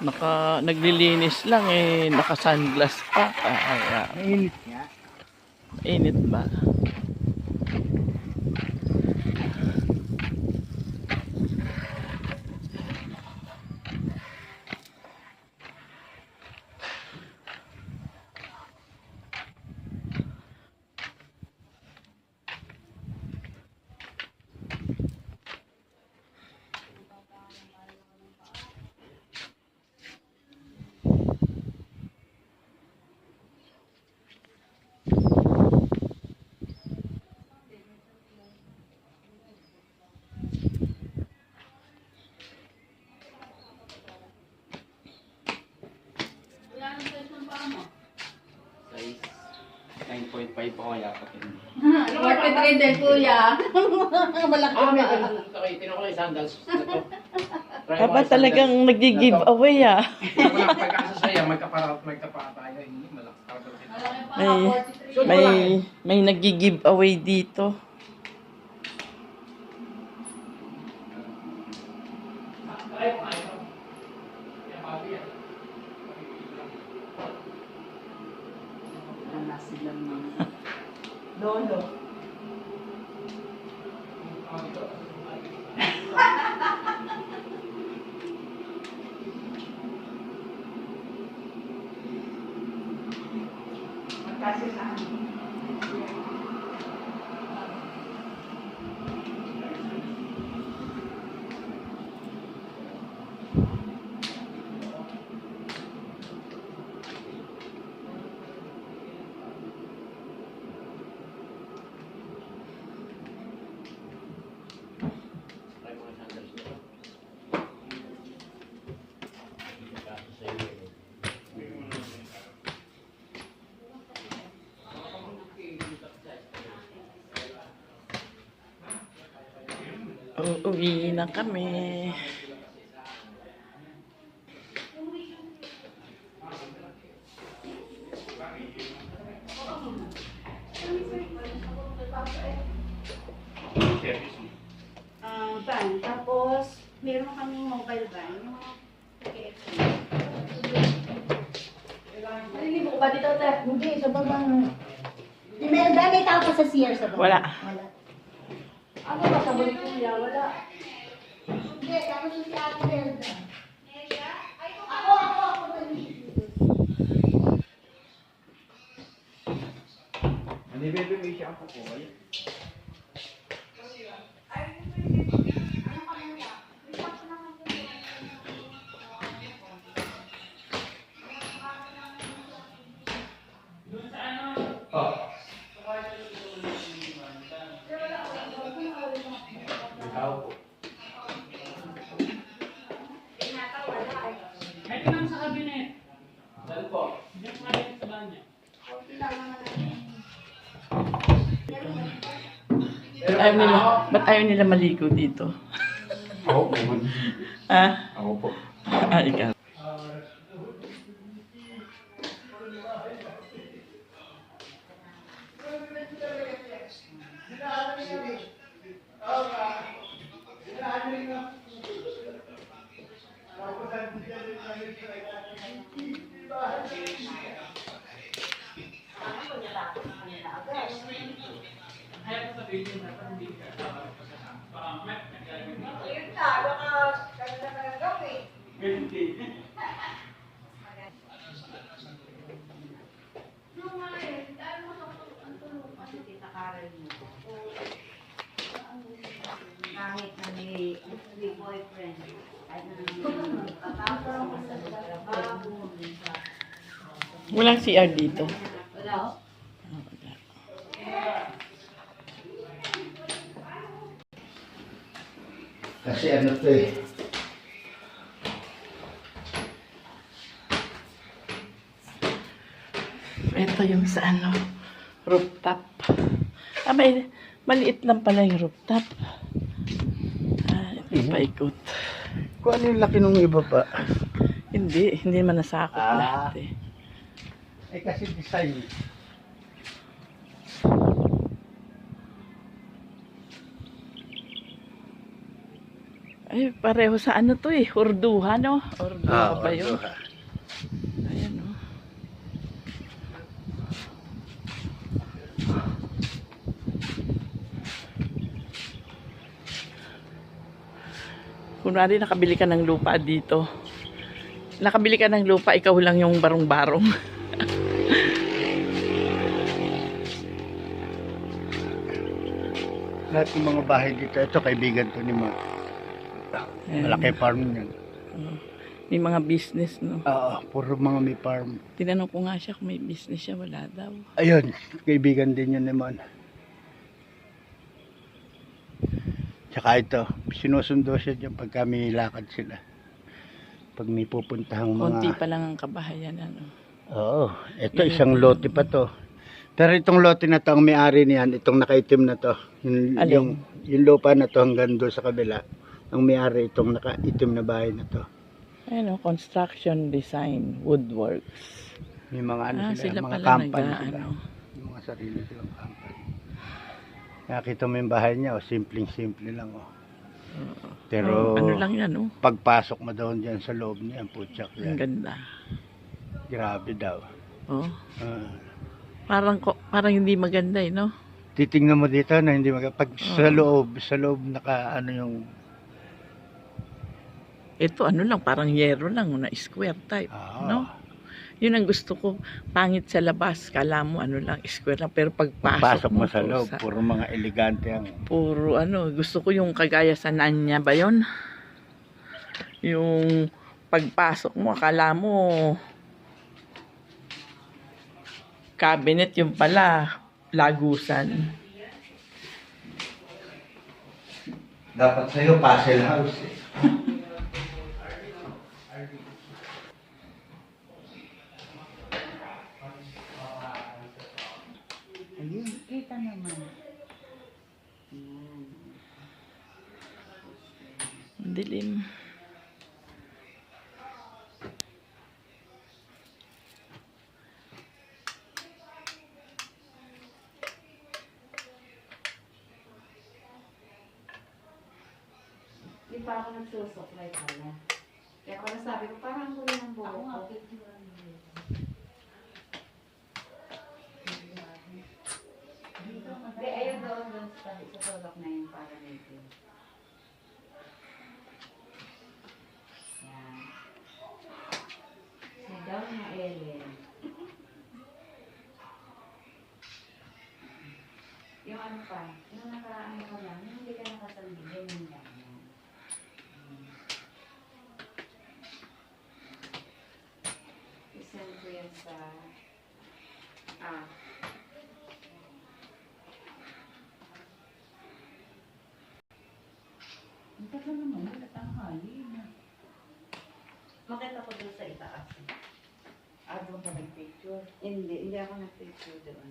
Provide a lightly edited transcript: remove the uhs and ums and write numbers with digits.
Naglilinis lang eh, naka-sunglass pa. Kaya, Mainit nga. mainit ba? Size 9.5 po kaya pa rin. Corporate rin din, kuya. Malaki na. Okay, tinan ko lang yung sandals. Dapat talagang nag-giveaway ah. Pagkasa sa'yo, magkapara tayo. Hindi, malaki. May nag-giveaway dito. Wala silang mga lolo. Magkasya sa amin. Uuwi na kami. Van. Tapos, meron kaming mobile van. Yung nalilibo ko ba dito, Tef? Hindi, sa baba nga. Imelda, may tao pa sa CR sa baba. Wala. Wala. Ano ba sa balik kuya? Wala. Hindi, tapos si Ate Imelda. Ako. Ano yung baby may siya ako po? Kahit lang sa kabinet. Saan po? Diyan maliit sa banyo. Ba't ayaw nila maligo dito? Ako po. Ah? Ako po. Ikaw. Kaya sa video na ito, hindi ka parang map na gagawin mo. Ganti. Kahit na may boyfriend. Kahit na nagtatapos sa trabaho. Walang CR dito. Wala. Kasi ano to eh. Ito yung sa ano, rooftop. Maliit lang pala yung rooftop. Paikot. Kung ano yung laki nung iba pa. Hindi man nasakop lahat eh. Eh kasi design. Ay, pareho sa ano to eh. Urduha, no? Urduha ba yun? Orduha. Ayan, oh. Kunwari, nakabili ka ng lupa dito. Nakabili ka ng lupa, ikaw lang yung barong-barong. Lahat ng mga bahay dito, ito kaibigan to ni Mark. Ayan. Malaki farm yan. May mga business, no? Oo, puro mga may farm. Tinanong ko nga siya kung may business siya, wala daw. Ayun, kaibigan din yun naman. Tsaka ito, sinusundo siya dyan pag kami lakad sila. Pag may pupuntahang mga... Konti pa lang ang kabahayan, ano? Oo, ito isang lote pa to. Pero itong lote na to, ang may-ari niyan, itong nakaitim na to. Alin? Yung lupa na to hanggang doon sa kabila. Ang may-ari itong nakaitim na bahay na to. Ano, construction design, woodworks. May mga ano Sila mga pala company sila. nag-ano. Yung mga sarili silang company. Nakita mo yung bahay niya, simpleng-simple lang. Pero ano lang yan, oh. pagpasok mo doon dyan sa loob niya, putsak Ang yan. ganda. Grabe daw. Oh. Ah. Parang hindi maganda, eh, no? Titingnan mo dito na hindi pag sa loob naka ano yung Ito, ano lang, parang yero lang, na square type, Ah. no? Yun ang gusto ko. Pangit sa labas, kala mo ano lang, square lang. Pero pagpasok pagpasok mo sa loob, sa- puro mga elegante ang puro ano, gusto ko yung kagaya sa Nanya ba yun? Yung pagpasok mo, akala mo cabinet, yung pala lagusan. dapat sa'yo puzzle house. Ayun, kita naman. Ang dilim. Di pa ako nagsusuklay pala. Kaya pala sabi ko, parang ang huli ng buhok ko. Hindi, ayun doon sa sulok na yun para nito. Yan. Sigaw na Ellen. Yung ano pa, yung naka-ano ko lang, yung hindi ka nakasalbigyan yung lang. Isend ko yan sa... Ang tagal naman, wala tanghali na. Makita ko doon sa itaas. Doon ka nag-picture? Hindi ako nag-picture doon.